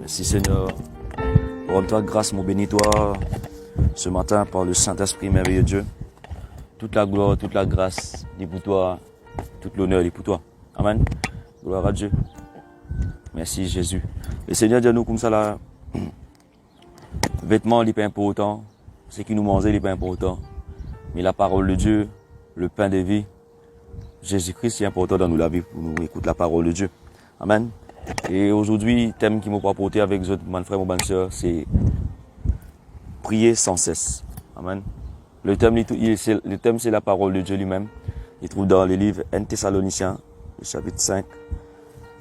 Merci Seigneur. Rends-toi grâce, mon bénis-toi, ce matin par le Saint-Esprit merveilleux Dieu. Toute la gloire, toute la grâce, est pour toi. Toute l'honneur est pour toi. Amen. Gloire à Dieu. Merci Jésus. Le Seigneur dit nous comme ça là. Vêtements, n'est pas important. Ce qui nous mangeait, n'est pas important. Mais la parole de Dieu, le pain de vie, Jésus-Christ est important dans la vie pour nous écouter la parole de Dieu. Amen. Et aujourd'hui, le thème qui m'a apporté avec les autres, mon frère, mon soeur, c'est prier sans cesse. Amen. Le thème, c'est la parole de Dieu lui-même. Il trouve dans le livre 1 Thessaloniciens, le chapitre 5,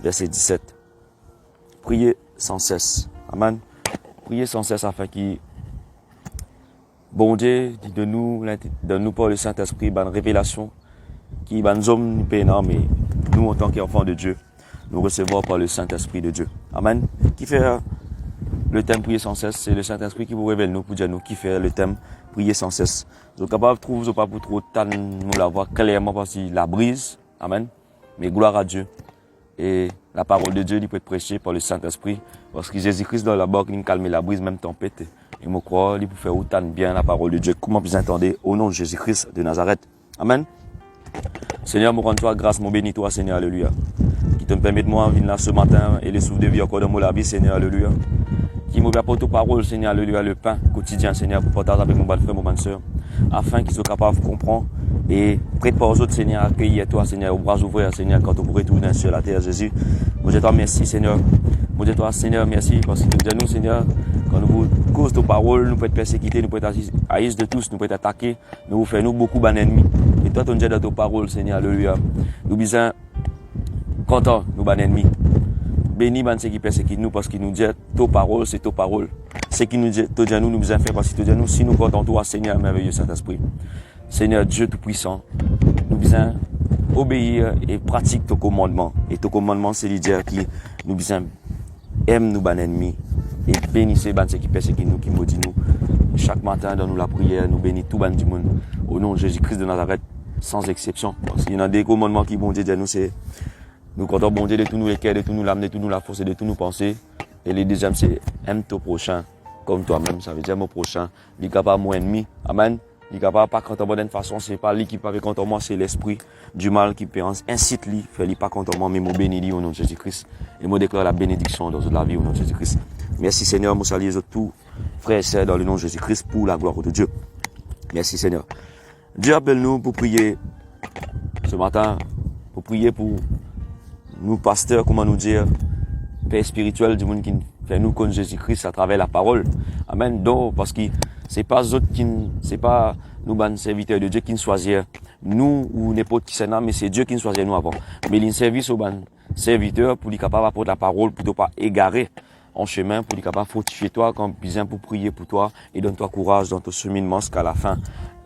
verset 17. Priez sans cesse. Amen. Priez sans cesse afin qu'il, bon Dieu, donne-nous par le Saint-Esprit, une révélation, qui nous hommes, mais nous, en tant qu'enfants de Dieu, nous recevons par le Saint-Esprit de Dieu. Amen. Qui fait le thème prier sans cesse, c'est le Saint-Esprit qui vous révèle nous pour dire nous qui fait le thème prier sans cesse. Vous êtes capable de trouver, vous pas pour trop de nous la voir clairement parce qu'il la brise. Amen. Mais gloire à Dieu. Et la parole de Dieu, il peut être prêchée par le Saint-Esprit. Parce que Jésus-Christ dans la barque, il calme la brise, même tempête. Et me crois, il peut faire autant bien la parole de Dieu. Comment vous entendez au nom de Jésus-Christ de Nazareth. Amen. Seigneur, me rends-toi grâce, mon bénis-toi, Seigneur, alléluia. Qui te permet de moi venir là ce matin et les souffles de vie encore dans mon vie, Seigneur, alléluia. Qui m'ouvre pour ta parole, Seigneur, alléluia, le pain quotidien, Seigneur, pour partager avec mon bon frère, mon bonne soeur, afin qu'ils soient capables de comprendre et prépare aux autres, Seigneur, à accueillir toi, Seigneur, aux bras ouverts, Seigneur, quand on pourrait retourner sur la terre, Jésus. Moi, je te remercie, Seigneur. Moi, je te remercie, Seigneur, merci, parce que tu dis nous, Seigneur, quand nous vous cause de parole, nous pouvons être persécutés, nous pouvons être haïs de tous, nous pouvons être attaqués, nous vous faisons beaucoup d'ennemis. Et toi, tu nous dis dans ta parole, Seigneur, alléluia. Nous disons, content, nous ennemis. Bénis ceux qui persécutent nous parce qu'il nous dit ta parole, c'est ta parole. Ce qui nous dit, nous nous faire parce que tu dis nous, si nous comptons toi, Seigneur, merveilleux Saint-Esprit. Seigneur Dieu Tout-Puissant, nous disons obéir et pratiquer ton commandement. Et ton commandement, c'est le dire qui nous disons aime nous, ennemis. Et bénissez ceux qui persécutent nous, qui maudit nous. Chaque matin, dans nous la prière, nous bénissons tout le monde. Au nom de Jésus-Christ de Nazareth, sans exception. Parce qu'il y a des commandements qui vont dire nous, c'est nous comptons bon Dieu de tous nous les cœurs, de tous nous l'âme, de tous nous la force et de tous nous penser. Et le deuxième, c'est aime ton prochain comme toi-même. Ça veut dire mon prochain. Il n'est capable mon ennemi. Amen. Il n'est capable pas contre moi d'une façon. C'est pas lui qui parle contre moi, c'est l'esprit du mal qui pense. Incite lui, fait-lui pas contre moi, mais mon bénis au nom de Jésus-Christ. Et moi déclare la bénédiction dans la vie au nom de Jésus-Christ. Merci Seigneur, moi salue tous frères et sœurs dans le nom de Jésus-Christ pour la gloire de Dieu. Merci Seigneur. Dieu appelle nous pour prier ce matin, pour prier pour nous pasteurs, comment nous dire, père spirituel du monde qui fait nous connaître Jésus-Christ à travers la parole. Amen. Donc, parce que c'est pas nous, ban serviteurs de Dieu qui nous choisissent. Nous, ou n'importe qui c'est là, mais c'est Dieu qui nous choisit nous avant. Mais il service aux ban serviteurs pour les capables d'apporter la parole, pour ne pas égarer en chemin, pour les capables de fortifier toi, comme besoin pour prier pour toi, et donne-toi courage dans ton cheminement jusqu'à la fin de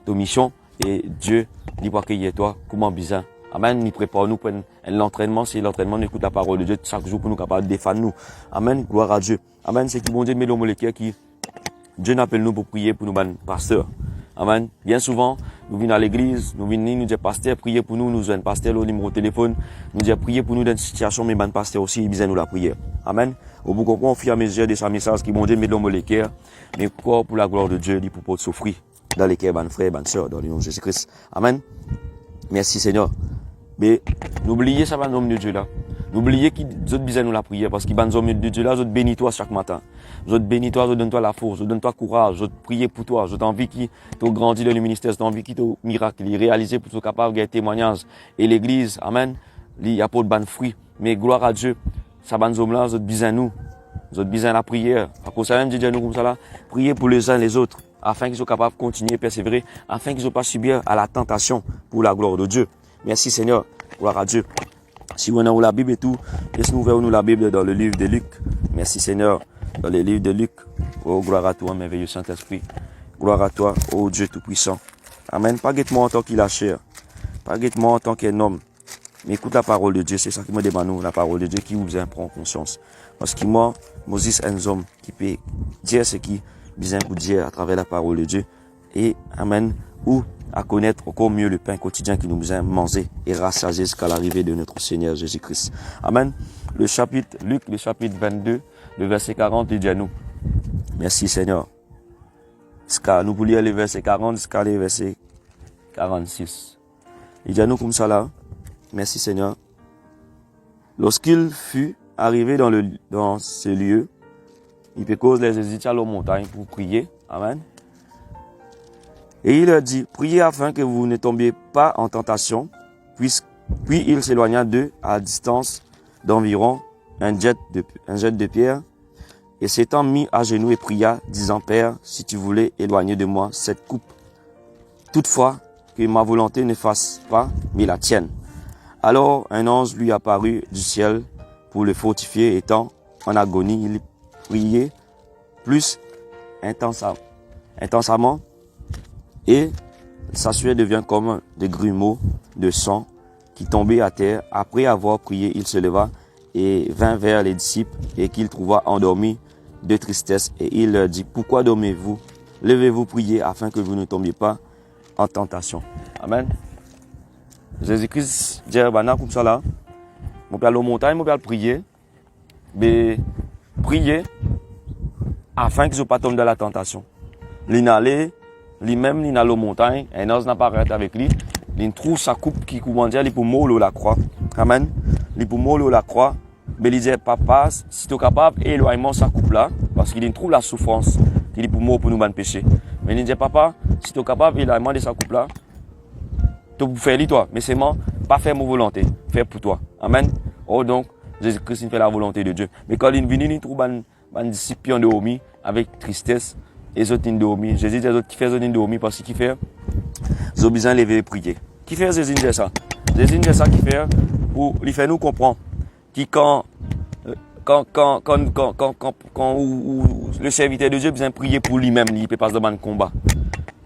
ta mission. Et Dieu, il va accueillir toi, comment besoin. Amen. Il prépare nous pour l'entraînement. C'est l'entraînement, nous écoute la parole de Dieu chaque jour pour nous capables de défendre nous. Amen. Gloire à Dieu. Amen. C'est qui bon Dieu met l'homme molécule qui, Dieu appelle nous pour prier pour nous, pasteurs. Amen. Bien souvent, nous venons à l'église, nous venons, nous disons, pasteur, priez pour nous, nous avons un pasteur, le numéro de téléphone, nous disons, priez pour nous dans une situation, mais pasteur aussi, il besoin nous la prière. Amen. Au bout qu'on fait à mesure de sa message qui bon Dieu met l'homme molécule, mais quoi pour la gloire de Dieu, il pour souffrir dans les cœurs, frères, sœurs, dans le nom de Jésus-Christ. Amen. Merci Seigneur. Mais n'oubliez ça, l'homme de Dieu là. N'oubliez qu'ils ont besoin de la prière parce qu'ils ont de Dieu là, ils bénis toi chaque matin. Ils bénis toi, ils donne-toi la force, ils donne-toi courage, ils prier pour toi, ils envie qu'ils t'ont grandi dans le ministère, ils envie qu'ils t'ont miracle, ils réalisé pour être capable de gagner témoignage. Et l'église, amen, il y a pas de bon fruit. Mais gloire à Dieu, ça ban hommes là, ils ont besoin de nous. Ils ont besoin de la prière. À cause de ça, même Dieu nous comme ça là, priez pour les uns les autres, afin qu'ils soient capables de continuer, persévérer, afin qu'ils ne soient pas subir à la tentation pour la gloire de Dieu. Merci Seigneur, gloire à Dieu. Si on a la Bible et tout, laisse-nous ouvrir nous la Bible dans le livre de Luc. Merci Seigneur, dans le livre de Luc. Oh, gloire à toi, merveilleux Saint-Esprit. Gloire à toi, oh Dieu Tout-Puissant. Amen. Pas guette-moi en tant qu'il a chair. Pas guette-moi en tant qu'un homme. Mais écoute la parole de Dieu, c'est ça qui me demande nous, la parole de Dieu qui vous en prend conscience. Parce que moi, Moses, un homme qui peut dire ce qui besoin pour dire à travers la parole de Dieu. Et, amen, ou à connaître encore mieux le pain quotidien qui nous a mangé et rassasié jusqu'à l'arrivée de notre Seigneur Jésus-Christ. Amen. Luc, le chapitre 22, le verset 40, il dit à nous. Merci Seigneur. Nous voulons lire le verset 40 jusqu'à le verset 46. Il dit à nous comme ça là. Merci Seigneur. Lorsqu'il fut arrivé dans ce lieu, il pose les hésitations aux montagnes pour prier. Amen. Et il leur dit, priez afin que vous ne tombiez pas en tentation. Puis il s'éloigna d'eux à distance d'environ un jet de pierre. Et s'étant mis à genoux et pria, disant, Père, si tu voulais éloigner de moi cette coupe. Toutefois, que ma volonté ne fasse pas, mais la tienne. Alors un ange lui apparut du ciel pour le fortifier, étant en agonie, il priait plus intensément, et sa sueur devient comme des grumeaux de sang qui tombaient à terre. Après avoir prié, il se leva et vint vers les disciples, et qu'il trouva endormis de tristesse, et il leur dit, pourquoi dormez-vous? Levez-vous, priez, afin que vous ne tombiez pas en tentation. Amen. Jésus-Christ dit comme ça là, je vais aller aux montagnes, je vais prier, mais prier afin que je ne pas tombe dans la tentation. L'inaller, lui-même, il allait aux montagnes, un ange n'a pas arrêté avec lui, il trouve sa coupe qui commande dire, il peut mourir la croix. Amen. Il peut mourir la croix, mais il dit, papa, si tu es capable, éloigne-moi sa coupe là, parce qu'il trouve la souffrance, qu'il est pour mourir pour nous ban péché. Mais il dit, papa, si tu es capable, éloigne-moi de sa coupe là, tu peux faire toi, mais c'est moi, pas faire mon volonté, faire pour toi. Amen. Oh donc, Jésus-Christ fait la volonté de Dieu. Mais quand il vient, il trouve un disciple en dormi, avec tristesse, et autres in dormi. Jésus dit, les autres qui fait in dormi, parce qu'il fait, ils ont besoin de lever et prier. Qui fait Jésus dit ça? Jésus dit ça qui fait, pour lui faire nous comprendre, qui quand le serviteur de Dieu a besoin de prier pour lui-même, il peut pas se demander combat.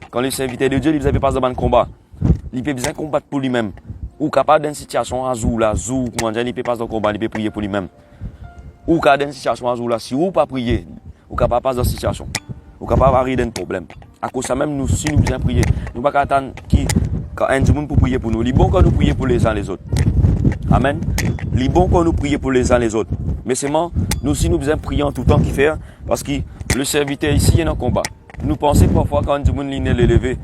Quand le serviteur de Dieu, il ne pas se demander combat. Il peut besoin de combattre pour lui-même. Ou capable d'une situation à jour là, comment dire, il peut pas dans combat, il peut prier pour lui-même. Ou capable d'une situation à jour là, si ou pas prier, ou capable pas dans situation. Ou capable d'arriver d'un problème. À cause de ça même, nous, si nous besoin prier, nous pas attendre quand un monde pour prier pour nous. Il est bon quand nous prions pour les uns les autres. Amen. Il est bon quand nous prions pour les uns les autres. Mais c'est moi, nous si nous besoin prier en tout temps qui fait, parce que le serviteur ici il est en combat. Nous pensons parfois quand un monde est élevé,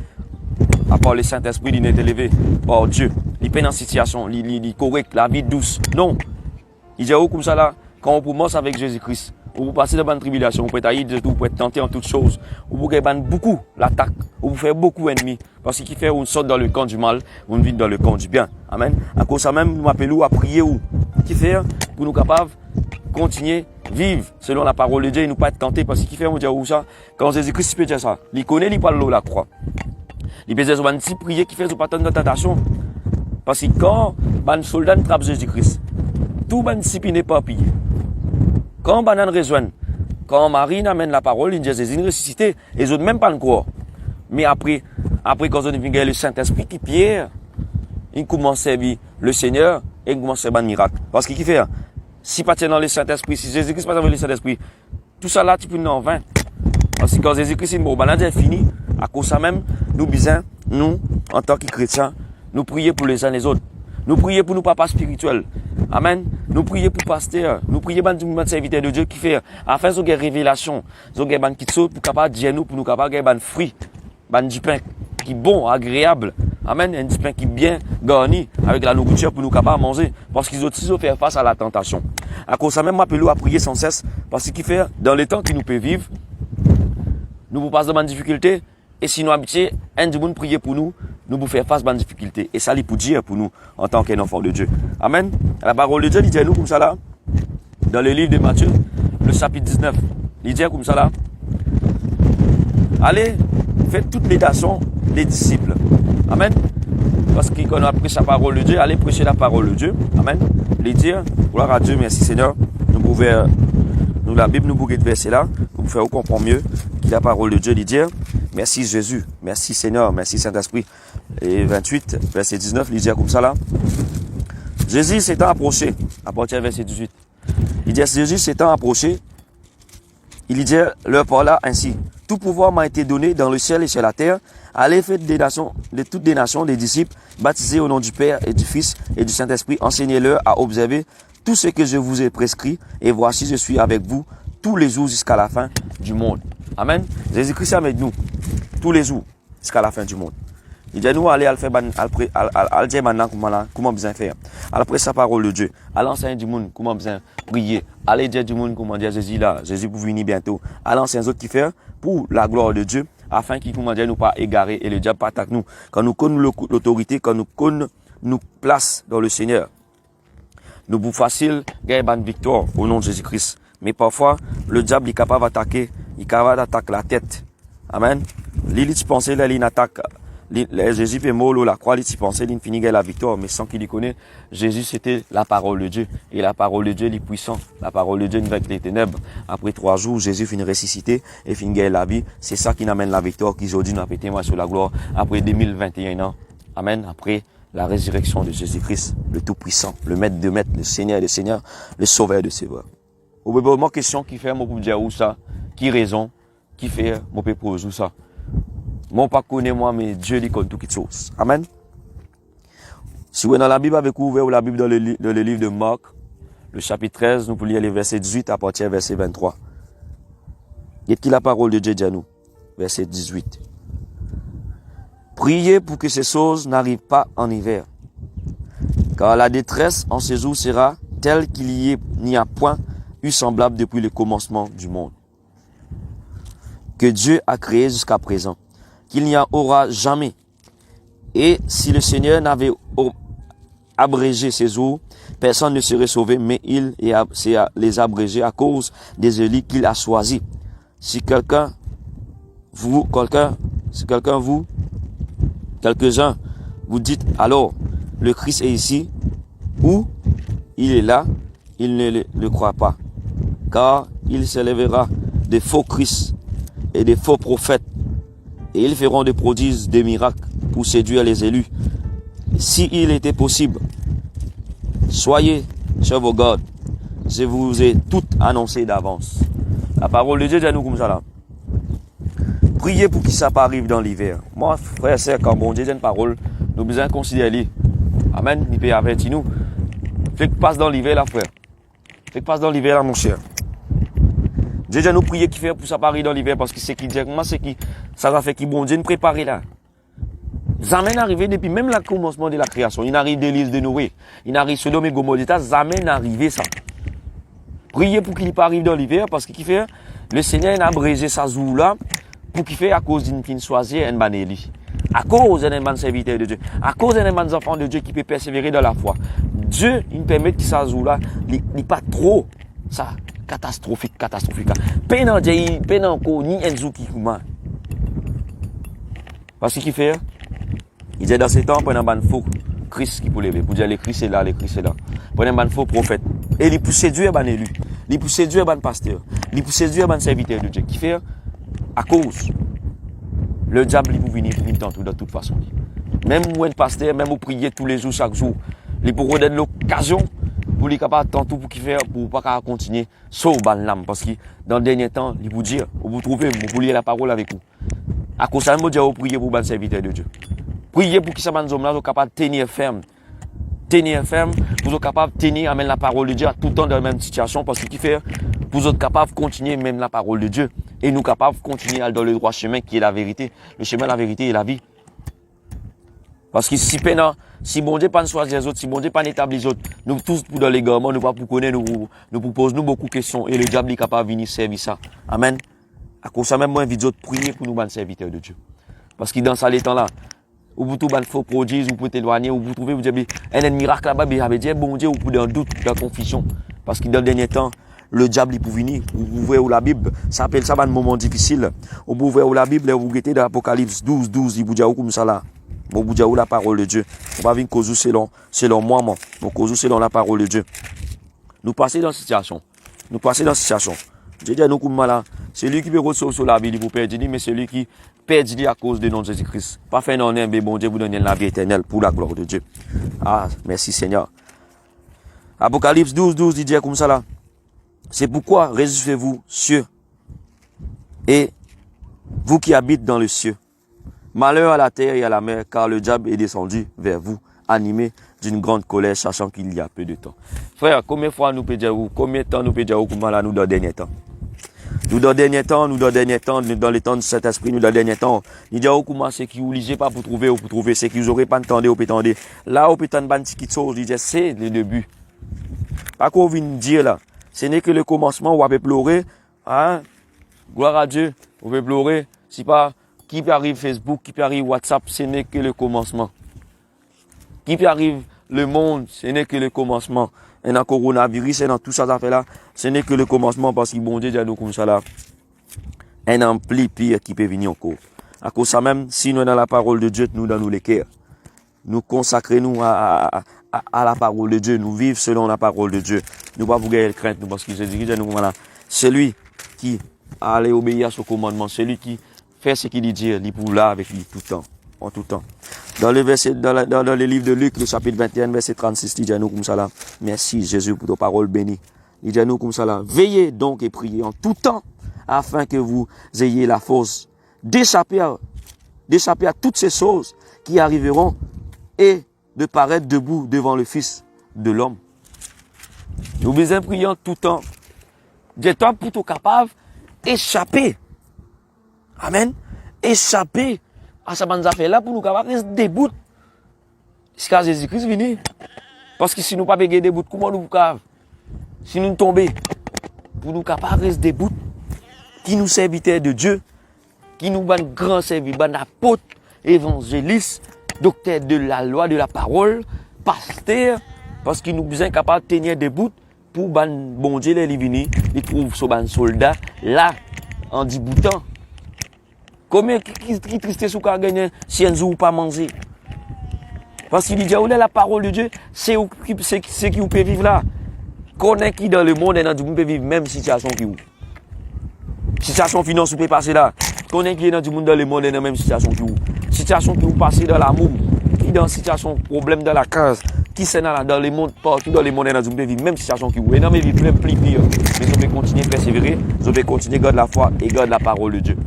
à part le Saint-Esprit, il est élevé par Dieu. Il peine en situation, il est correct, la vie douce. Non. Il dit, comme ça là, quand on commence avec Jésus-Christ, vous passez dans une tribulation, vous pouvez être de tout, vous pouvez être tenté en toutes choses, vous pouvez faire beaucoup l'attaque, vous pouvez faire beaucoup d'ennemis, parce qu'il fait une sorte dans le camp du mal, on vit dans le camp du bien. Amen. À cause de ça même, nous appelons à prier où? Qui fait pour nous capables continuer, vivre selon la parole de Dieu et nous pas être tentés, parce qu'il fait, on dit où ça? Quand Jésus-Christ peut dire ça, il connaît, il parle de la croix. Il peut dire une petite prière qui fait pas tant de tentation. Parce que quand un soldat trappe Jésus-Christ, tout le disciple n'est pas pillé. Quand Banan rejoint, quand Marie amène la parole, il dit Jésus est ressuscité, et ils n'ont même pas le croire. Mais après quand on vient le Saint-Esprit qui pierre, il commence à servir le Seigneur et il commence à faire un miracle. Parce qu'il fait, si pas dans le Saint-Esprit, si Jésus-Christ pas dans le Saint-Esprit, tout ça là, tu peux en vain. Parce que quand Jésus-Christ est mort, Banan est fini, à cause de ça même, nous besoin, nous, en tant que chrétiens, nous prier pour les uns les autres. Nous prier pour nos papas spirituels. Amen. Nous prier pour pasteur. Nous prier pour les serviteurs de Dieu qui fait, afin qu'ils aient révélation. Ils ont des qui sautent pour capable dire nous, pour nous capable de fruits. Du pain qui est bon, agréable. Amen. Un pain qui est bien garni avec la nourriture pour nous capable de manger. Parce qu'ils ont aussi faire face à la tentation. À cause de ça même, m'appelons à prier sans cesse. Parce qu'il fait, dans les temps qui nous peut vivre, nous vous passons dans difficulté. Et si nous habituons, un du monde prier pour nous, nous pouvons faire face à une difficulté. Et ça, il pour dire pour nous, en tant qu'enfant de Dieu. Amen. La parole de Dieu, il dit à nous comme ça là, dans le livre de Matthieu, le chapitre 19, il dit comme ça là, allez, faites toutes les nations des disciples. Amen. Parce qu'on a prêché la parole de Dieu, allez prêcher la parole de Dieu. Amen. Il dit, gloire à Dieu, merci Seigneur. Nous, la Bible nous bouge de verset là, pour faire comprendre mieux que la parole de Dieu, il dit, merci Jésus, merci Seigneur, merci Saint-Esprit. Et 28, verset 19, il dit comme ça là. Jésus s'étant approché, à partir du verset 18, il dit, Jésus s'étant approché, il dit leur par là ainsi, tout pouvoir m'a été donné dans le ciel et sur la terre, allez faire de toutes les nations des disciples, baptisés au nom du Père et du Fils et du Saint-Esprit, enseignez-leur à observer tout ce que je vous ai prescrit, et voici, je suis avec vous tous les jours jusqu'à la fin du monde. Amen. Jésus-Christ est avec nous tous les jours jusqu'à la fin du monde. Il dit nous aller à faire à dire maintenant comment bien faire. Après sa parole de Dieu, à l'enseigne du monde comment bien prier. Aller dire du monde comment dire Jésus là, Jésus pour venir bientôt. À l'enseigne autres qui fait pour la gloire de Dieu afin qu'il comment dire nous pas égarer et le diable pas attaque nous. Quand nous connaissons l'autorité, quand nous connaissons nous place dans le Seigneur. Nous vous facile gagner une victoire au nom de Jésus-Christ. Mais parfois le diable est capable d'attaquer, il est capable d'attaquer la tête. Amen. L'élite pensée là, il attaque. Jésus fait mollo la croix, il pensait qu'il finit la victoire, mais sans qu'il y connaisse, Jésus c'était la parole de Dieu. Et la parole de Dieu est puissante. La parole de Dieu est avec les ténèbres. Après 3 jours, Jésus finit ressuscité et finit gagner la vie. C'est ça qui amène la victoire qu'aujourd'hui nous a pété moi sur la gloire. Après 2021 ans. Amen. Après la résurrection de Jésus-Christ, le Tout-Puissant, le Maître de Maîtres, le Seigneur de Seigneurs, le Sauveur de Sauveurs. Au bout de question qui fait, moi pour dire où ça, qui raison, qui fait, moi pour poser où ça. Moi, pas connais moi, mais Dieu lui connaît toutes choses. Amen. Si vous êtes dans la Bible avec vous, ouvrez la Bible dans le livre de Marc, le chapitre 13, nous pouvons lire les versets 18 à partir du verset 23. Et qui la parole de Dieu dit à nous? Verset 18. Priez pour que ces choses n'arrivent pas en hiver. Car la détresse en ces jours sera telle qu'il n'y a point eu semblable depuis le commencement du monde, que Dieu a créé jusqu'à présent, qu'il n'y en aura jamais. Et si le Seigneur n'avait abrégé ces jours, personne ne serait sauvé, mais il les a abrégés à cause des élites qu'il a choisis. Si quelques-uns vous dites alors, le Christ est ici, ou il est là, il ne le croit pas. Car il s'élèvera des faux Christ et des faux prophètes, et ils feront des prodiges, des miracles pour séduire les élus. S'il était possible, soyez sur vos gardes. Je vous ai tout annoncé d'avance. La parole de Dieu dit à nous comme ça là. Priez pour que ça pas arrive dans l'hiver. Moi, frère, c'est quand bon Dieu dit une parole, nous besoin considérer. Amen. Il peut avertir nous. Fait que passe dans l'hiver là, frère. Fait que passe dans l'hiver là, mon cher. Dieu dit à nous prier qui fait pour ça pas arriver dans l'hiver parce que c'est qui directement, c'est qui, ça va faire qui bon Dieu nous préparer là. Jamais arrivé depuis même le commencement de la création. Il arrive d'Élise de Noé. Il arrive Sodome et Gomorrhe. Jamais arrivé ça. Priez pour qu'il pas arrive dans l'hiver parce que qui fait, le Seigneur a abrégé sa jour là pour qu'il fait à cause d'une fin choisir un banéli. À cause d'un bon serviteur de Dieu. À cause d'un bon enfant de Dieu qui peut persévérer dans la foi. Dieu, il permet que sa jour là, n'est pas trop, ça, catastrophique. Peine encore, ni un jour qui comment. Parce qu'il fait, il dit dans ces temps, pendant un faux Christ qui peut lever. Pour dire, le Christ est là. Pendant un faux prophète. Et il peut séduire un élu. Il peut séduire un pasteur. Il peut séduire un serviteur de Dieu. Qui fait, à cause, le diable, il peut venir tantôt de toute façon. Même où un pasteur, même où prier tous les jours, chaque jour, il peut donner l'occasion pour les capables tantôt pour qu'il fait, pour pas continuer, sauf l'âme. Parce que dans le dernier temps, il vous dire, vous trouvez, vous lire la parole avec vous. À cause de ça, vous dire, vous priez pour un serviteur de Dieu. Priez pour que ces hommes là soient capables de tenir ferme. Pour être capable de tenir amène la parole de Dieu à tout le temps dans la même situation. Parce que qui fait, pour être capable de continuer même la parole de Dieu. Et nous capables de continuer dans le droit chemin qui est la vérité. Le chemin de la vérité est la vie. Parce que si bon Dieu pas choisir les autres, si bon Dieu pas établir les autres, nous tous dans l'égarement, nous pas pour connaître, nous proposons beaucoup de questions. Et le diable est capable de venir servir ça. Amen. À cause de ça, même moi, invite d'autres prier pour nous, serviteurs de Dieu. Parce que dans ça, les temps là, ou vous trouvez un faux prodige, ou vous t'éloigner, ou vous trouvez, vous dites, un miracle là-bas, mais avez dit, bon Dieu, ou vous pouvez en doute, dans confusion. Parce que dans le dernier temps, le diable, il peut venir. Vous voyez où la Bible, ça appelle ça un moment difficile. Ou vous voyez où la Bible, vous guettez dans l'Apocalypse 12, il vous dit, comme ça là. Vous vous dites, où la parole de Dieu. On va venir causer selon moi, on cause selon la parole de Dieu. Nous passons dans cette situation. Je dis à nous, comme là, celui qui peut recevoir sur la vie, il vous perd, mais celui qui perd à cause du nom de Jésus-Christ. Pas faire non, mais bon Dieu vous donne la vie éternelle pour la gloire de Dieu. Ah, merci Seigneur. Apocalypse 12, il dit comme ça là. C'est pourquoi réjouissez-vous, cieux, et vous qui habitez dans le cieux. Malheur à la terre et à la mer, car le diable est descendu vers vous animés d'une grande colère, sachant qu'il y a peu de temps. Frère, combien de fois nous pouvons dire, combien de temps nous pouvons dire, comment là, nous dans le dernier temps? Nous dans le dernier temps, dans les temps de cet esprit, nous dans le dernier temps, nous disons comment c'est qui vous lisez pas pour trouver, c'est qui vous aurez pas entendu, vous attendez. Là, vous pouvez entendre une petite chose, c'est le début. Pas qu'on vient dire là, ce n'est que le commencement, on va pleurer, hein? Gloire à Dieu, on va pleurer, si pas, qui peut arriver Facebook, qui peut arriver WhatsApp, ce n'est que le commencement. Qui peut arriver le monde, ce n'est que le commencement. Et dans le coronavirus, et dans tout ça, là, ce n'est que le commencement parce que bon Dieu dit nous comme ça là. Un ampli pire qui peut venir encore. À cause de ça même, si nous sommes dans la parole de Dieu, nous dans nous les cœurs. Nous consacrer nous à la parole de Dieu, nous vivre selon la parole de Dieu. Nous pas vous gagner crainte, nous parce que Jésus dit nous voilà. Celui qui allait obéir à ce commandement, celui qui fait ce qu'il dit, il pour là avec lui tout le temps. En tout temps. Dans le livre de Luc, le chapitre 21, verset 36, il dit à nous comme ça là. Merci Jésus pour ta parole bénie. Il dit à nous comme ça là. Veillez donc et priez en tout temps afin que vous ayez la force d'échapper à toutes ces choses qui arriveront et de paraître debout devant le Fils de l'homme. Nous besoin prier en tout temps. Dis-toi pour être capable d'échapper. Amen. Échapper à ça bande affaire là pour nous capables rester debout. C'est Jésus-Christ venu. Parce que si nous pas béguer debout, comment nous capables? Si nous tomber pour nous capables rester debout, qui nous serviteur de Dieu, qui nous ban grand serviteur, ban apôtre, évangéliste, docteur de la loi, de la parole, pasteur, parce qu'il nous besoin capable de tenir debout pour ban bon Dieu les venir, il trouve ce ban soldat là en déboutant. Combien qui tristesse ou qu'a gagné si un jour pas manger? Parce qu'il dit la parole de Dieu, c'est qui vous peut vivre là. Connaît qui dans le monde et dans le monde peut vivre même situation qui vous. Situation financière peut passer là. Connaît qui est dans le monde dans le monde et dans la même situation que vous. Situation qui vous passe dans l'amour, qui dans situation problème dans la case, qui c'est dans le monde partout dans le monde et dans le monde peut vivre même situation que vous. Et dans mes vies plein plus pire. Mais on peut continuer à persévérer, on peut continuer à garder la foi et garder la parole de Dieu.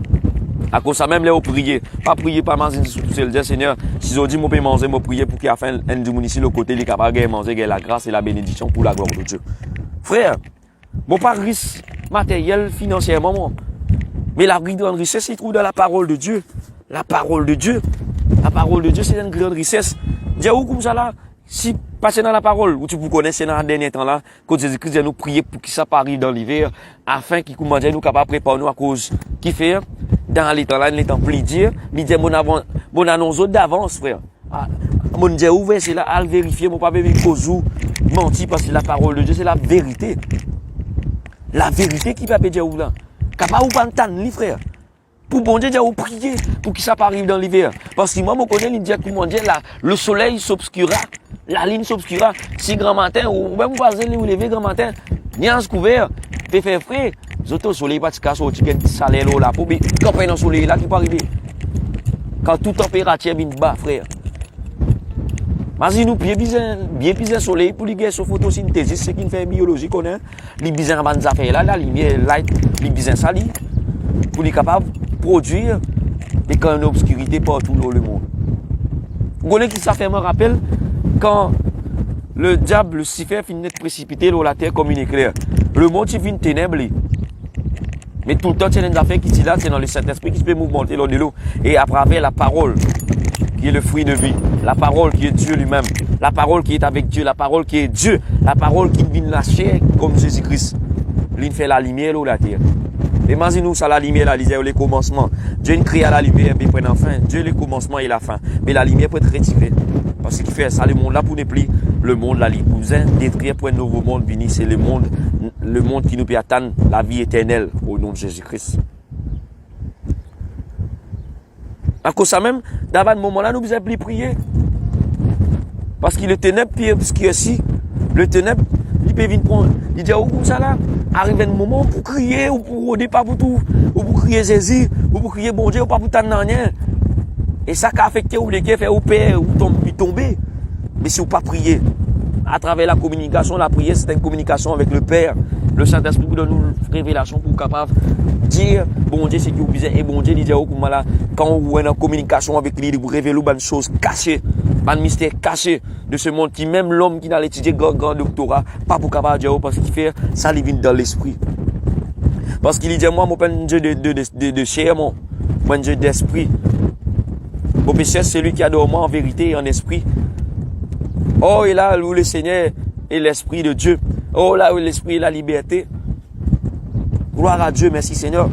À cause de ça même, là, on prie. Pas prier, pas manger, c'est le dire, Seigneur, si on dit, moi, peux manger, moi, prier pour qu'il y ait un du monde ici, le côté, il est capable de manger, la grâce et la bénédiction pour la gloire de Dieu. Frère, bon, pas risque matériel, financièrement, moi. Mais la grande richesse, il trouve dans la parole de Dieu. La parole de Dieu. La parole de Dieu, c'est une grande richesse. Dis où comme ça là, si passer dans la parole, où tu vous connaissez dans le dernier temps là, quand Jésus-Christ nous prier pour qu'il ça arrive dans l'hiver, afin qu'il commence à nous capable préparer nous à cause qui fait dans les temps là, les temps plaisir, il dit mon annonce d'avance frère. Mon Dieu ouvert c'est là à vérifier, mon pas vérifier cause ou mentir parce que la parole de Dieu c'est la vérité. La vérité qui va dire où là. Capable ou pas entendre les frères. Pour bon Dieu, ou prier pour que ça arrive dans l'hiver. Parce que moi, je connais, il dit comment dire là, le soleil s'obscura, la ligne s'obscura. Si grand matin, ou même vous lever grand matin, nuance couvert, peut faire frais. Zoto soleil pas de casse au ticket salaire là pour quand dans le soleil là qui peut arriver. Quand toute température vient bas, frère. Mais si nous bien le soleil pour lui gagner sa photosynthèse, c'est ce qui fait biologie qu'on a. Les besoin de affaires là, la lumière light, les besoin sali pour les capable produire des camps d'obscurité partout dans le monde. Vous connaissez qui ça fait me rappelle quand le diable Lucifer finit de précipiter dans la terre comme une éclair. Le monde finit de ténèbres. Mais tout le temps, c'est une affaire qui est là, c'est dans le Saint-Esprit qui se peut mouvementer l'eau de l'eau. Et à travers la parole, qui est le fruit de vie, la parole qui est Dieu lui-même, la parole qui est avec Dieu, la parole qui est Dieu, la parole qui vient la chair comme Jésus-Christ. Il fait la lumière dans la terre. Imaginez-nous ça, la lumière, la lumière, le commencement. Dieu crée la lumière, mais il prend fin. Dieu, le commencement et la fin. Mais la lumière peut être retirée. Parce qu'il fait ça, le monde là pour ne plus. Le monde là, il besoin détruire pour un nouveau monde venu. C'est le monde qui nous peut atteindre la vie éternelle au nom de Jésus-Christ. À cause de ça même, dans ce moment-là, nous devons plus prier. Parce que le ténèbre, ce qui est ici, le ténèbre, il peut venir prendre. Il dit, oh, comme ça là, arrive un moment pour crier, ou pour rôder pas pour tout, ou pour crier Jésus, ou pour crier bon Dieu, ou pas pour t'en rien. Et ça qui a affecté ou les qui fait ou père, ou tomber. Mais si vous pas prier, à travers la communication, la prière, c'est une communication avec le Père. Le Saint-Esprit donne nous une révélation pour capable dire, bon Dieu, c'est qui vous besoin. Et bon Dieu, il dit, quand on est en communication avec lui, il vous révèle une chose cachée, un mystère caché de ce monde qui, même l'homme qui n'a étudié grand doctorat, pas pour capable dire, parce qu'il fait ça, il vient dans l'esprit. Parce qu'il dit, moi, je suis un Dieu de chair, moi, un Dieu d'esprit. Mon péché, c'est celui qui adore moi en vérité et en esprit. Oh, et là où le Seigneur est l'esprit de Dieu. Oh, là où l'esprit est la liberté. Gloire à Dieu, merci Seigneur.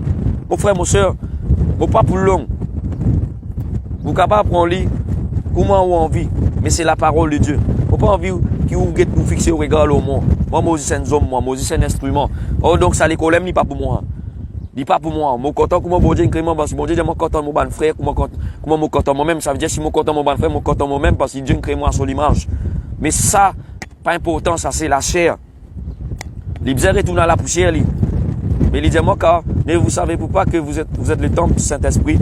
Mon frère, mon soeur, mon pas pour long. Vous n'êtes capable de prendre lit, comment vous envie, mais c'est la parole de Dieu. Vous n'avez pas envie qui vous fixer au regard au monde. Moi, Moses, c'est un homme, moi, Moses, c'est un instrument. Oh, donc ça, l'école, n'est pas pour moi. Dis pas pour moi. Mon content, comment bon Dieu incrément, parce que bon Dieu, mon content, mon bon frère, comment mon content moi-même, ça veut dire si mon content, mon bon frère, mon content moi-même, parce que Dieu crée moi à son image. Mais ça, pas important, ça c'est la chair. Les bizarres retournent à la poussière, lui. Mais il dit, moi, car, mais vous savez pourquoi que vous êtes le temple du Saint-Esprit.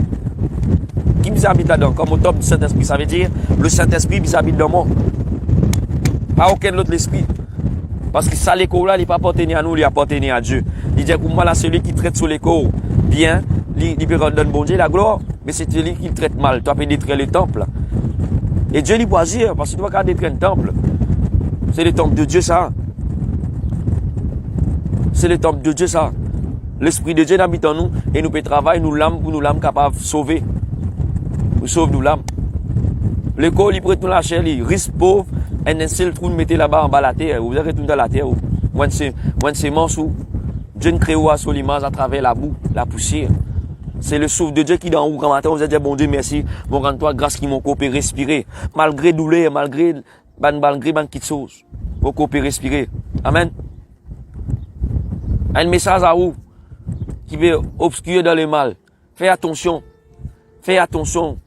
Qui vous habite là-dedans? Comme au temple du Saint-Esprit, ça veut dire, le Saint-Esprit vous habite dans moi. Pas aucun autre esprit. Parce que ça, l'écho là, il n'est pas appartenu à nous, il appartenu à Dieu. Il dit, pour moi, là, celui qui traite sur l'écho bien, il peut rendre bon Dieu la gloire, mais c'est celui qui le traite mal. Tu peux détruire le temple. Et Dieu lui peut agir, parce que tu ne vas pas détruire le temple. C'est le temple de Dieu, ça. C'est le temple de Dieu, ça. L'Esprit de Dieu habite en nous, et nous peut travailler, nous l'âme, pour nous l'âme capable de sauver. Nous sauve nous l'âme. L'écho, il prête nous la chair, il risque pauvre, et un seul trou, nous mettez là-bas en bas la terre. Vous allez tout dans la terre. Moi, c'est mensou. Dieu ne crée à son image à travers la boue, la poussière. C'est le souffle de Dieu qui dans vous quand matin, vous allez dire, bon Dieu, merci. Bon, rends-toi grâce qui m'ont coupé respirer. Malgré douleur, malgré quelque chose. Vous coupé respirer. Amen. Un message à vous qui veut obscurer dans le mal. Fais attention. Fais attention.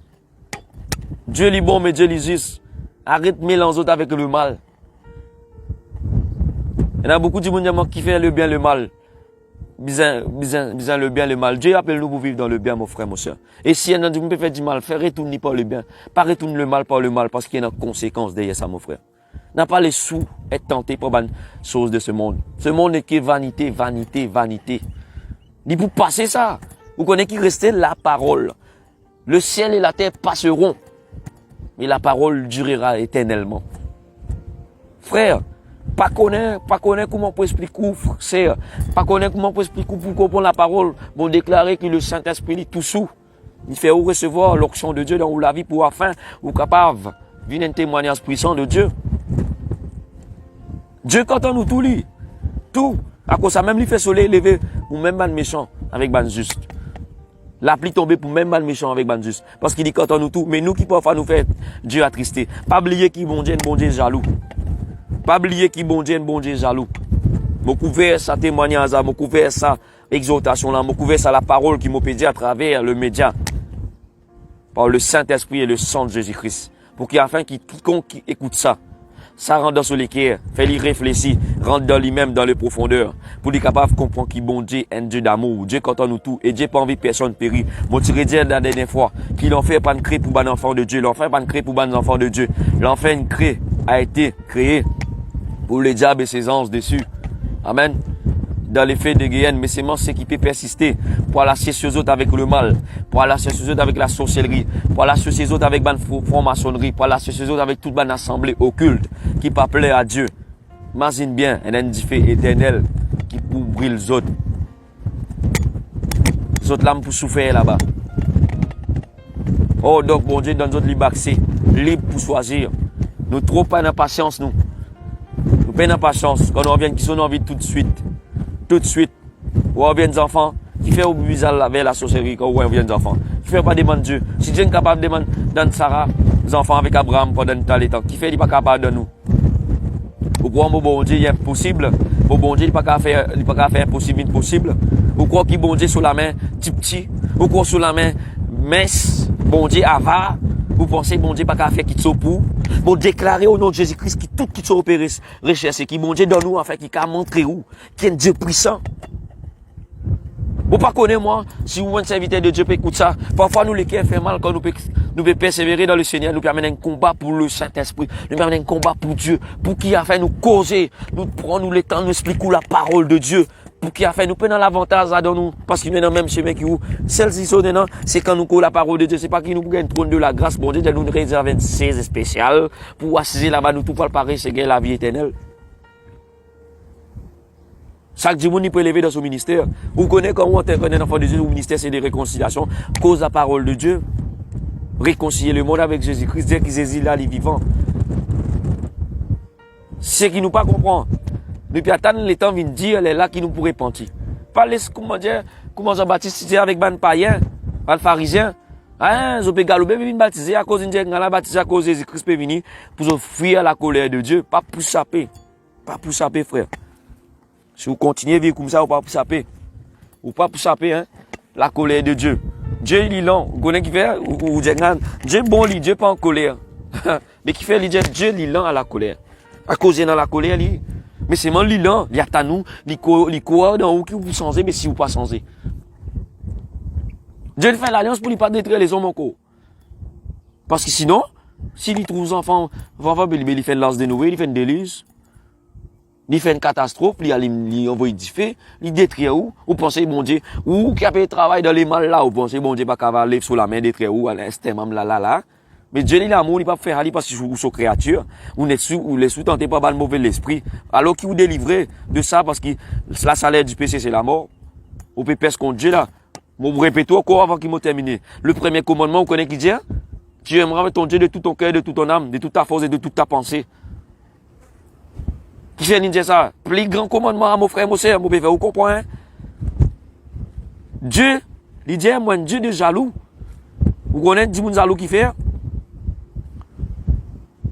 Dieu est bon, mais Dieu est juste. Arrête de mélanger avec le mal. Il y a beaucoup de gens qui font le bien, le mal. Bizarre le bien, le mal. Dieu appelle nous pour vivre dans le bien, mon frère, mon soeur. Et si il y en a qui peut faire du mal, faire retourner par le bien. Pas retourner le mal par le mal, parce qu'il y a une conséquence derrière ça, mon frère. N'a pas les sous être tenté par une chose de ce monde. Ce monde n'est que vanité, vanité, vanité. Ni pour passer ça. Vous connaissez qu'il restait la parole. Le ciel et la terre passeront, mais la parole durera éternellement. Frère, pas connaître comment on peut expliquer, frère, pas connaître comment on peut expliquer pour comprendre la parole, pour déclarer que le Saint-Esprit est tout sous. Il fait recevoir l'onction de Dieu dans la vie pour afin ou capable d'une un témoignage puissant de Dieu. Dieu quand on nous tout lit, tout, à cause ça même lui fait soleil lever ou même ban méchant avec ban juste. La pluie tombée pour même mal méchant avec ban juste. Parce qu'il dit quand on nous tout, mais nous qui parfois nous fait Dieu attristé. Pas oublier qui bon Dieu jaloux. Pas oublier qui bon Dieu jaloux. Mon couvert ça témoignage, mon couvert ça exhortation là, mon couvert ça la parole qui m'a dit à travers le média. Par le Saint-Esprit et le sang de Jésus-Christ. Pour qu'afin quiconque qui écoute ça rentre dans son équerre, fait lui réfléchir, rentre dans lui-même, dans les profondeurs, pour lui capable de comprendre qu'il bon Dieu est un Dieu d'amour, Dieu content nous tout, et Dieu pas envie que personne périt. Moi, tu dire la dernière fois, qu'il en fait pas de créer pour un enfant de Dieu, l'enfer pas de créer pour un enfant de Dieu, l'enfer a été créé pour le diable et ses anges dessus. Amen. Dans l'effet de Guyenne, mais c'est ce qui peut persister pour l'associer les autres avec le mal, pour l'associer les autres avec la sorcellerie, pour l'associer les autres avec la franc-maçonnerie, pour l'associer les autres avec toute une assemblée occulte qui peut plaire à Dieu. Imagine bien un indiffé éternel qui pour briller les autres. Les autres l'âme pour souffrir là-bas. Oh, donc bon Dieu donne nous autres libre accès, libre pour choisir. Nous trop pas d'impatience, nous. Nous pas d'impatience quand on revient qui sont envie tout de suite. Tout de suite, ou on vient des enfants qui fait au bizarre vers la sorcellerie quand on vient des enfants. Qui fait pas demander Dieu. Si Dieu est capable de demander dans Sarah, des enfants avec Abraham pendant tant de temps, qui fait il pas capable de nous. Pourquoi mon bon Dieu est impossible? Mon bon Dieu il pas capable faire impossible impossible. Pourquoi qui bon Dieu sur la main petit, ou quoi sur la main mince, bon Dieu avare. Vous pensez bon Dieu pas capable faire qui te pour? Bon déclarer au nom de Jésus-Christ qui tout qui te opéré recherche qui bon Dieu donne nous en fait qui a montré où qui est un Dieu puissant. Vous pas connaissez moi, si vous êtes serviteur de Dieu, écoute ça. Parfois, nous, les cœurs fait mal quand nous pouvons persévérer dans le Seigneur, nous permet un combat pour le Saint-Esprit, nous permet un combat pour Dieu, pour qui a fait nous causer, nous prendre le temps, nous expliquer la parole de Dieu, pour qui a fait nous prendre l'avantage à nous, parce qu'il est dans le même chemin que vous. Celle-ci, c'est quand nous courons la parole de Dieu, c'est pas qu'il nous prend un trône de la grâce, bon Dieu, de nous réserver une 16 spéciale, pour assiser là-bas, nous tout préparer, c'est la vie éternelle. Chaque dimanche, il peut lever dans son ministère. Vous connaissez comment on intervenait dans l'enfant de Dieu, le ministère, c'est des réconciliations, cause la parole de Dieu. Réconcilier le monde avec Jésus-Christ, dire que Jésus là, il est vivant. C'est qui nous pas comprend. Depuis attendre le temps vient dire, elle est là qui nous pourrait pentir. Pas les, comment Jean-Baptiste c'était avec ban païen, ban pharisien. Hein, je peux galoper, mais baptiser à cause d'une la baptiser à cause de Jésus-Christ peut venir pour fuir la colère de Dieu. Pas pour saper. Pas pour saper, frère. Si vous continuez à vivre comme ça, vous pas pour saper. Ou pas pour saper, hein, la colère de Dieu. Dieu, il est lent. Vous connaissez qui fait, ou Dieu bon, Dieu pas en colère. Mais qui fait, Dieu, il est lent à la colère. À cause de la colère, lui. Mais c'est mon lent. Il y a à nous, il court dans où qui vous changez, mais si vous pas changez. Dieu fait l'alliance pour ne pas détruire les hommes encore. Parce que sinon, s'il trouve des enfants, il fait une lance de nouvelles, il fait une déluge. Il fait une catastrophe, il envoie du feu, il détruit où? Vous pensez, bon Dieu, ou qui a fait travail dans les mal là, vous pensez, bon Dieu, pas qu'à lever sur la main, détruire où, à l'instant, même là. Mais Dieu, il a l'amour, il pas faire aller parce que vous sont créatures, vous les sous-tentez pas le mauvais l'esprit, alors qu'il vous délivre de ça parce que la salaire du péché, c'est la mort. Vous pouvez perdre contre Dieu là. Bon, vous répétez encore avant qu'il m'ait terminé. Le premier commandement, vous connaissez qui dit? Tu aimeras ton Dieu de tout ton cœur, de toute ton âme, de toute ta force et de toute ta pensée. Qui fait dire ça? Plus grand commandement à mon frère, mon sœur, mon bébé, vous comprenez? Dieu, il dit, moi, Dieu de jaloux. Vous connaissez, dit mon jaloux qui fait?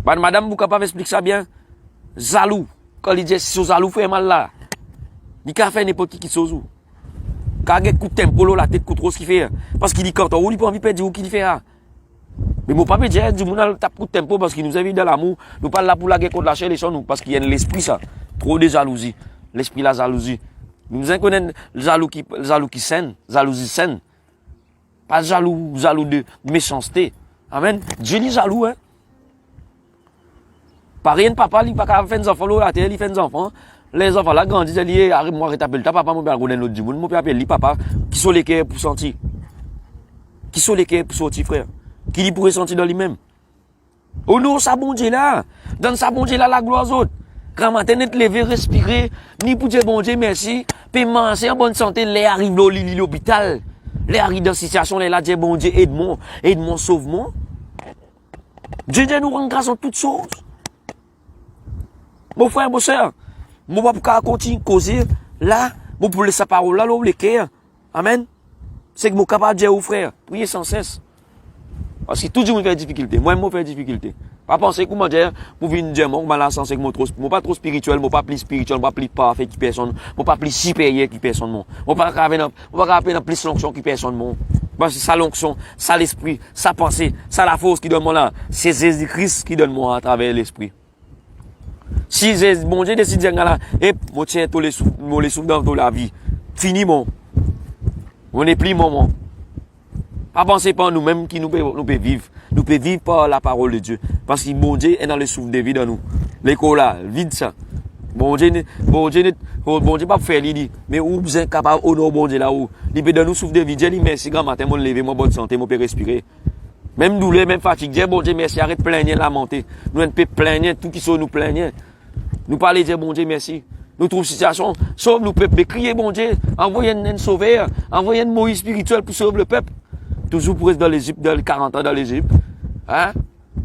Bah, madame, vous capable d'expliquer ça bien? Jaloux. Quand il dit, si ce jaloux fait mal là, il a fait n'importe qui chose. Quand il a un coup de tempo, la tête coûte trop ce qu'il fait. Parce qu'il dit, quand on, il peut envie de dire, qu'il fait, mais mon papa dit, du monde a tape coup de tempo parce qu'il nous invite dans l'amour. Nous pas là pour la guerre contre la chair, les gens, parce qu'il y a l'esprit, ça. Trop de jalousie. L'esprit, la jalousie. Nous connaissons jaloux qui saine, jalousie saine. Pas jaloux de méchanceté. Amen. Dieu est jaloux, hein. Par rien, papa, il n'a pas fait des enfants, il fait des enfants. Les enfants là grandissent, ils disent, moi, rétablir ta papa, mon père, l'autre du monde, mon père appelle lui, papa, qui sont les cœurs pour sentir. Qui sont les cœurs pour sortir, frère. Qui lui pourrait sentir dans lui-même. Oh non, ça bon Dieu là. Dans ça bon Dieu là, la gloire aux autres. Quand matin, net lever, respirer, ni pour dire bon Dieu, merci. Puis manger en bonne santé, les arrive dans l'hôpital. Les arrive dans cette situation, les là, dire bon Dieu, aide-moi, sauve-moi. Dieu nous rend grâce en toutes choses. Mon frère, mon soeur, mon papa continue de causer là, mon pour laisser sa parole là, le cœur. Amen. C'est que mon capable de dire aux frères, priez sans cesse. Parce que tout le monde fait difficulté. Moi, je fais difficulté. Pas penser comment dire, pour venir dire, moi, je suis pas trop spirituel, je pas plus spirituel, je pas plus parfait que personne, je pas plus supérieur que personne, je pas capable plus l'onction que personne, parce que ça l'onction, ça l'esprit, ça pensée, ça la force qui donne moi là, c'est Jésus-Christ qui donne moi à travers l'esprit. Si mon Dieu décide de dire là, et moi tiens tous les souffles dans toute la vie, fini mon, on n'est plus moment. Pas penser par nous-mêmes qui nous pouvons vivre. Nous pouvons vivre par la parole de Dieu. Parce que mon Dieu est dans le souffle de vie dans nous. L'école là, vide ça. Bon Dieu pas faire l'idée. Mais où vous êtes capable, oh non, bon Dieu là où. Il peut donner nous souffle de vie. Dieu dit merci grand matin, mon lever, mon bonne santé, mon peut respirer. Même douleur, même fatigue. Dieu, bon Dieu merci, arrête de plaigner, lamenter. Nous ne pouvons plaigner, tout qui sont nous plaignent. Nous parler, dire bon Dieu merci. Nous trouvons situation, sauve nous peuple, crier bon Dieu, envoyez un sauveur, envoyez un Moïse spirituel pour sauver le peuple. Toujours pour rester dans l'Égypte, dans les 40 ans dans l'Égypte. Hein?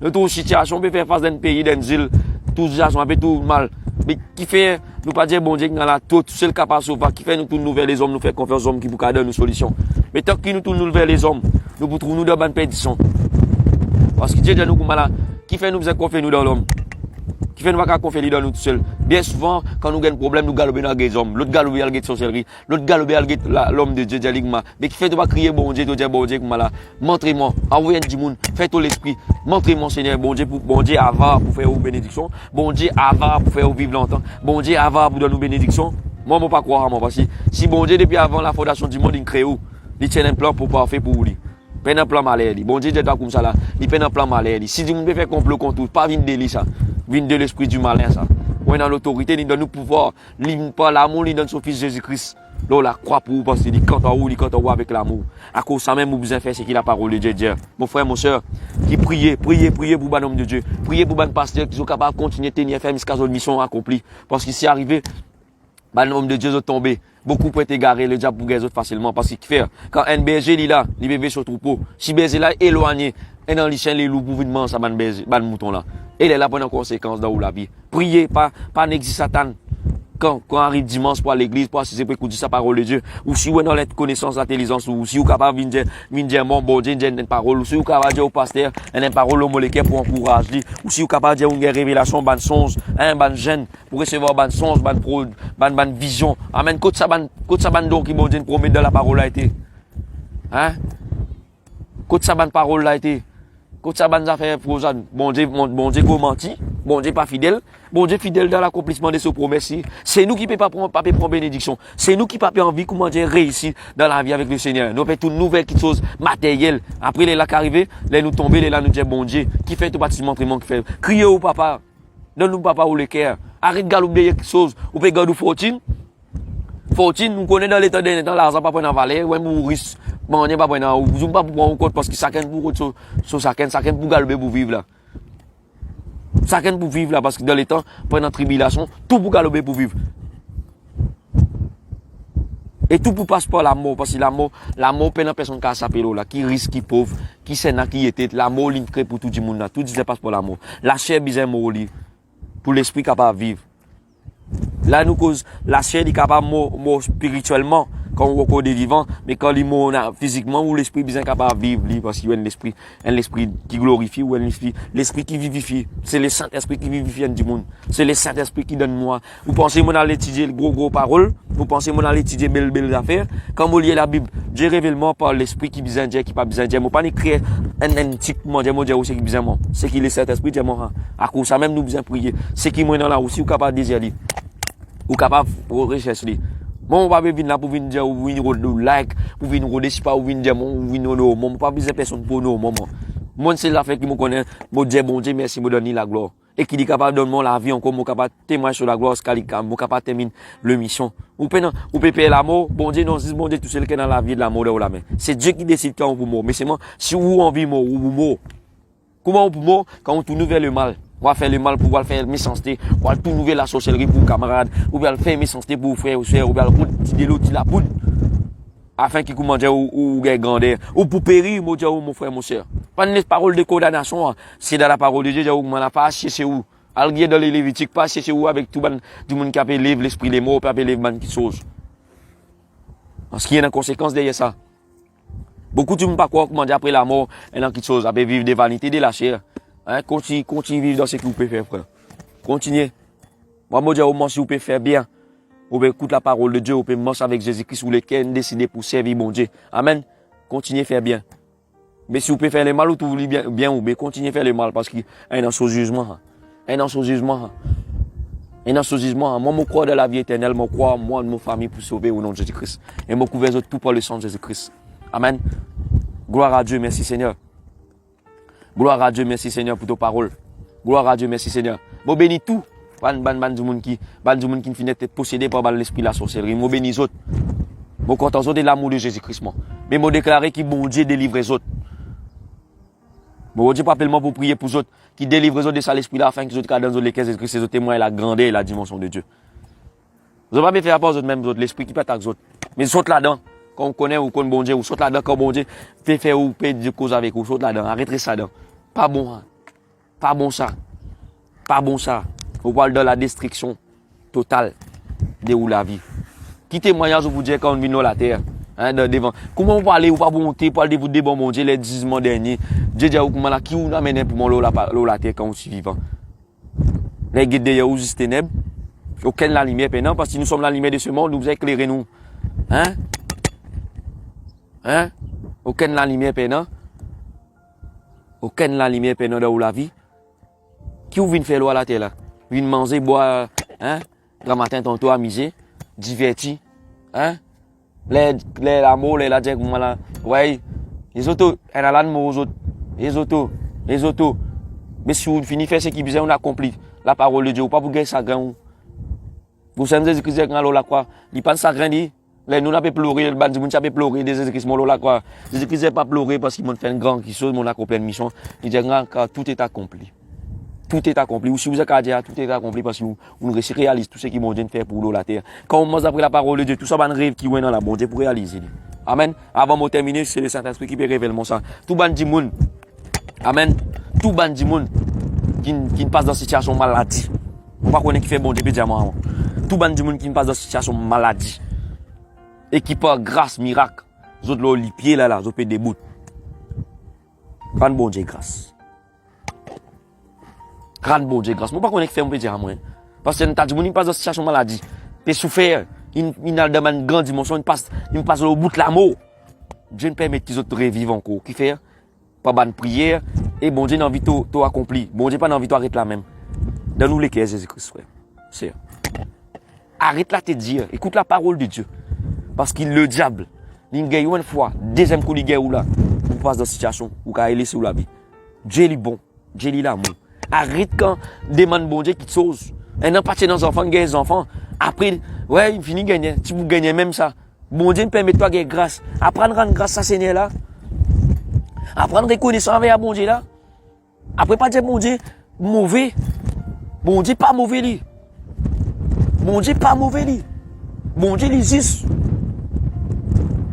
Nous trouvons situation, on peut faire face d'un pays, d'une île, tout situation, un peu tout mal. Mais qui fait, nous pas dire bon Dieu, dans la tout seul capable de sauver, qui fait nous tourner vers les hommes, nous faire confiance aux hommes qui pour donner une solution. Mais tant que nous tournons vers les hommes, nous pour trouver nous dans une perdition. Parce que Dieu dit nous comme là, qui fait nous confier nous dans l'homme. Qui fait nous pas confier dans nous tout seul. Bien souvent, quand nous avons un problème, nous galopons dans les hommes. L'autre galope dans la sorcellerie. L'autre galope dans l'homme de Dieu, Dialigma. Mais qui fait nous pas crier bon Dieu, bon Dieu, comme là. Montrez-moi, envoyez du monde, faites tout l'esprit. Montrez-moi, Seigneur, bon Dieu, avoir pour faire aux bénédictions. Bon Dieu, avoir pour faire vivre longtemps. Bon Dieu, avoir pour donner nos bénédictions. Moi, je ne pas croire à moi. Parce que si bon Dieu, depuis avant la fondation du monde, il crée où? Il tient un plan pour parfait pour lui. Pas un plan malais. Bon Dieu, c'est comme ça là. Il fait un plan malais. Si du monde peut faire complot contre tout, pas vine de lui ça. Vine de l'esprit du malin ça. On est dans l'autorité, il donne nous pouvoir. Il pas l'amour, il donne son fils Jésus-Christ. Là, la croix pour vous parce qu'il compte en haut, il compte en haut avec l'amour. À cause de ça même, vous besoin faire, c'est qu'il a la parole de Dieu. Mon frère, mon soeur, qui priez pour le homme de Dieu. Priez pour le pasteur qui sont capables de continuer à tenir ferme jusqu'à une mission accomplie. Parce qu'il s'est arrivé, l'homme de Dieu est tombé. Beaucoup peuvent être égarés, le diable pour les autres facilement. Parce qu'il fait, quand un berger il est là, il bébé sur le troupeau. Si berger là, éloigné, et dans les chiens, les loups, pour venir manger ça, ban mouton là. Et il est là pour une conséquence dans la vie. Priez, pas n'existe Satan. Quand arrive dimanche pour l'église, pour assister pour écouter sa parole de Dieu, ou si vous avez dans la connaissance, l'intelligence, ou si vous êtes capable de dire, mon bon Dieu, une parole, ou si vous êtes capable de dire au pasteur, une parole au molécule pour encourager, ou si vous êtes capable de dire une révélation, une songe, une jeune, pour recevoir une songe, une vision. Amen. Côte ça, don qui bon Dieu promet dans la parole a été. Hein? Côte ça, parole a été. Quand ça va nous faire bon Dieu menti, bon Dieu pas fidèle, bon Dieu fidèle dans l'accomplissement de ses promesses. C'est nous qui ne pouvons pas prendre bénédiction. C'est nous qui n'avons pas envie comment dire réussir dans la vie avec le Seigneur. Nous faisons toute nouvelle chose matérielle. Après les là qui arrivent, les nous tomber, les là nous dire bon Dieu, qui fait tout bâtiment qui fait. Criez au papa, donne-nous papa ou le cœur. Arrête de galouper quelque chose, ou peut garder fortune. Fortune, nous connaissons dans l'état de l'argent pas pour dans valer, ouais mourir. Bon, on n'est pas prendre, vous pas pour prendre compte parce que chacun pour chacun pour galoper pour vivre là. Chacun pour vivre là parce que dans les temps, pendant tribulation, tout pour galoper pour vivre. Et tout pour passer par l'amour parce que l'amour peine personne qui a sapé là, qui risque, qui pauvre, qui s'est qui était, l'amour il crée pour tout le monde là, tout disait passe par l'amour. La chair besoin mourir pour l'esprit capable de vivre. Là nous cause la chair est capable de mourir spirituellement. Quand on reconnaît des vivants, mais quand il est physiquement, ou l'esprit est capable de vivre, parce qu'il y a un esprit qui glorifie, ou l'esprit qui vivifie. C'est le Saint-Esprit qui vivifie du monde. C'est le Saint-Esprit qui donne moi. Vous pensez qu'on allait étudier le gros paroles, vous pensez qu'on allait étudier belles affaires. Quand vous lisez la Bible, Dieu révèle moi par l'esprit qui besoin de Dieu, qui pas besoin de Dieu. Moi pas créer un type mon Dieu, c'est qui besoin moi. C'est qui le Saint-Esprit, Dieu moi. À cause ça même nous besoin prier. C'est qui moi dans là aussi, ou capable de désirer, ou capable de rechercher. Moi, on va venir là pour venir dire, ou venir like, pour venir redescendre, pas, ou venir dire, ou venir non, moi, pas besoin de personne pour nous, moi. Moi, c'est l'affaire qui me connaît, moi, dire, bon Dieu, merci, me donner la gloire. Et qui est capable de donner la vie encore, moi, capable de témoigner sur la gloire, moi, capable de terminer le mission. Ou peut payer l'amour, bon Dieu, non, c'est bon Dieu, tout seul qui est dans la vie de l'amour, de la main. C'est Dieu qui décide quand on peut mourir. Mais c'est moi, si vous en vivez mort, ou vous mort. Comment on peut mort quand on tourne vers le mal? On va faire le mal pour faire méchanceté, on va tout nouveau la sorcellerie pour camarades, ou bien faire méchanceté pour frère ou soeur, ou bien le l'autre la poudre, afin qu'il commence ou grandeur, ou pour périr, mon frère, mon soeur. Pas une parole de condamnation, c'est dans la parole de Dieu, où on n'a pas cherché où. Allié dans les Lévitiques, pas chercher où avec tout le monde qui appelle l'esprit des morts, pas appeler les qui chose. Parce qu'il y a une conséquence derrière ça. Beaucoup de gens ne pas croire comment dire après la mort, il y a quelque chose, après vivre des vanités, de la chair. Hein, continue à vivre dans ce que vous pouvez faire, frère. Continuez. Moi, je dis au moins si vous pouvez faire bien, vous pouvez écouter la parole de Dieu, vous pouvez marcher avec Jésus-Christ ou lesquels décider pour servir mon Dieu. Amen. Continuez à faire bien. Mais si vous pouvez faire le mal ou tout bien ou bien, continuez à faire le mal parce qu'il y a un jugement. Un jugement. Un jugement. Moi, je crois dans la vie éternelle, je crois moi, de ma famille pour sauver au nom de Jésus-Christ. Et je couvre tout par le sang de Jésus-Christ. Amen. Gloire à Dieu, merci Seigneur. Gloire à Dieu, merci Seigneur pour tes paroles. Gloire à Dieu, merci Seigneur. Je bénis tout. Ban du monde qui finit d'être possédé par l'esprit de la sorcellerie. Je bénis les autres. Je content de l'amour de Jésus-Christ. Mais je déclare que bon Dieu délivre les autres. Bon Dieu pas appelle-moi pour prier pour les autres qui délivrent les autres de ça l'esprit là afin que les autres dans les caisses de Christ, les autres témoignent la grandeur et la dimension de Dieu. Vous n'avez pas faire rapport aux autres même l'esprit qui peut attaquer les autres. Mais les autres là-dedans. Quand on connaît ou connaît bon Dieu, ou saute là-dedans, quand bon Dieu fait faire ou fait des causes avec vous, saute là-dedans, arrêtez ça dedans. Pas bon, hein. Pas bon ça. Pas bon ça. On parle de la destruction totale de où la vie. Qui témoignage vous dire quand on vient dans la terre, hein, devant. Comment vous parlez ou pas bonté, parlez vous de bon Dieu, les 10 mois derniers. Dieu dit comment là, qui vous amène pour moi la terre quand on suis vivant. Les guides de où juste ténèbres. Aucune la lumière pénant, parce que nous sommes la lumière de ce monde, nous éclairez nous. Hein? Hein? Aucune la lumière pénant. Aucune la lumière pénant dans la vie. Qui vous vient faire l'eau à la terre là? Vient manger, boire, hein? Grand matin, tantôt amuser. divertis, hein? L'amour, la diègue, voilà. Ouais, les autres, elle a là de mots aux autres. Les autres. Mais si vous finissez faire ce qui besoin, on accomplit la parole de Dieu, ou pas pour gagner ça grand. Vous savez, Jésus-Christ, quand la croix, il pense ça grand, là, nous, on peut pleurer, le bandit, on peut pleurer, des Jésus-Christ, mon la croix. Jésus-Christ n'a pas pleuré parce qu'il m'a fait une grande chose, mon accompli une mission. Il dit, car tout est accompli. Tout est accompli. Ou si vous avez dit, tout est accompli parce que vous réalisez tout ce qui m'a dit de faire pour l'eau, la terre. Quand on mange après la parole de Dieu, tout ça, c'est un rêve qui est dans la bonne Dieu pour réaliser. Amen. Avant de terminer, c'est le Saint-Esprit qui peut révéler ça. Tout bandit moun. Amen. Tout bandit moun qui passe dans une situation de maladie. On ne pas connaître qui fait bon Dieu, diamant. Tout bandit moun qui passe dans une situation de maladie. Et qui par grâce, miracle, les autres les pieds là, les autres des bouts. Rendre bon Dieu grâce. Rendre bon Dieu grâce. On ne pas connaître qui fait bon Dieu à moi. Parce que nous avons dit passe dans une situation de maladie. Il souffert. Il a demandé une grande dimension. Il passe au bout de la mort. Dieu ne permet qu'ils autres revivent encore. Qui fait? Pas bonne prière. Et bon Dieu n'a envie de accomplir. Bon Dieu pas envie d'arrêter là même. Dans nous les cœurs, Jésus-Christ, frère. C'est. Arrête là te dire. Écoute la parole de Dieu. Parce qu'il le diable. Il gagne une fois. Deuxième coup, il gagne là. Vous passez dans cette situation. Vous pouvez laisser la vie. Dieu est bon. Dieu est l'amour. Arrête quand demande bon Dieu qui te sauce. Un an parti dans les enfants, gagne les enfants. Après, ouais, il finit de gagner. Si vous gagnez même ça. Bon Dieu permet toi de gagner grâce. Apprendre à rendre grâce à Seigneur là. Apprendre à reconnaître avec bon Dieu là. Après, pas dire bon Dieu mauvais. Bon Dieu pas mauvais lui. Bon Dieu pas mauvais lui. Bon Dieu existe.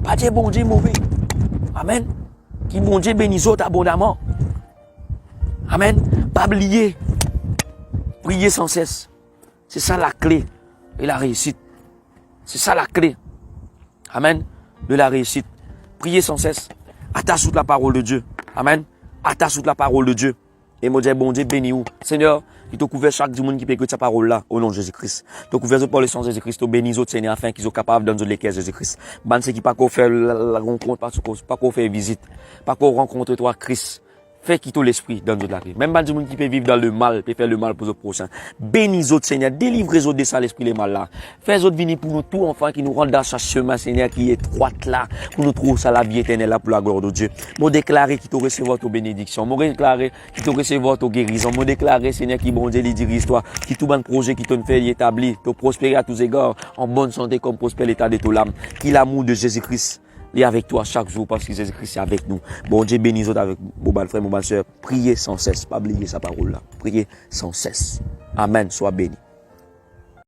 Pas dire bon Dieu mauvais. Amen. Qui bon Dieu bénisse abondamment. Amen. Pas oublier. Prier sans cesse. C'est ça la clé de la réussite. C'est ça la clé. Amen. De la réussite. Prier sans cesse. Attache toute la parole de Dieu. Amen. Attache toute la parole de Dieu. Et mon Dieu, bon Dieu, bénis-vous. Seigneur, il t'a couvert chaque monde qui peut écouter sa parole là, au nom de Jésus-Christ. Il t'a couvert par le sang de Jésus-Christ, il bénis autres Seigneur, afin qu'ils soient capables de donner les caisses de Jésus-Christ. Ban ceux qui pas qu'on faire la rencontre, pas qu'on faire visite, pas qu'on rencontre toi, Christ. Fais quitter l'esprit dans de la vie. Même pas monde qui peut vivre dans le mal, peut faire le mal pour le prochain. Bénis autres Seigneur, délivrez autres de ça l'esprit les mal là. Fais autres venir pour nous tout enfants qui nous rendent dans ce chemin Seigneur qui est étroite là, pour nous trouver ça la vie éternelle là pour la gloire de Dieu. Moi déclarer qui te recevoir ta bénédiction. Moi déclarer qui te recevoir ta guérison. Moi déclarer Seigneur qui bon Dieu lui dirige toi, qui tout bon projet qui te fait établi, te prospérer à tous égards, en bonne santé comme prospère l'état de ton âme. Qui l'amour de Jésus-Christ est avec toi chaque jour parce que Jésus-Christ est avec nous. Bon Dieu bénisse avec mon bal frère, mon bal sœur. Priez sans cesse. Pas oublier sa parole là. Priez sans cesse. Amen. Sois béni.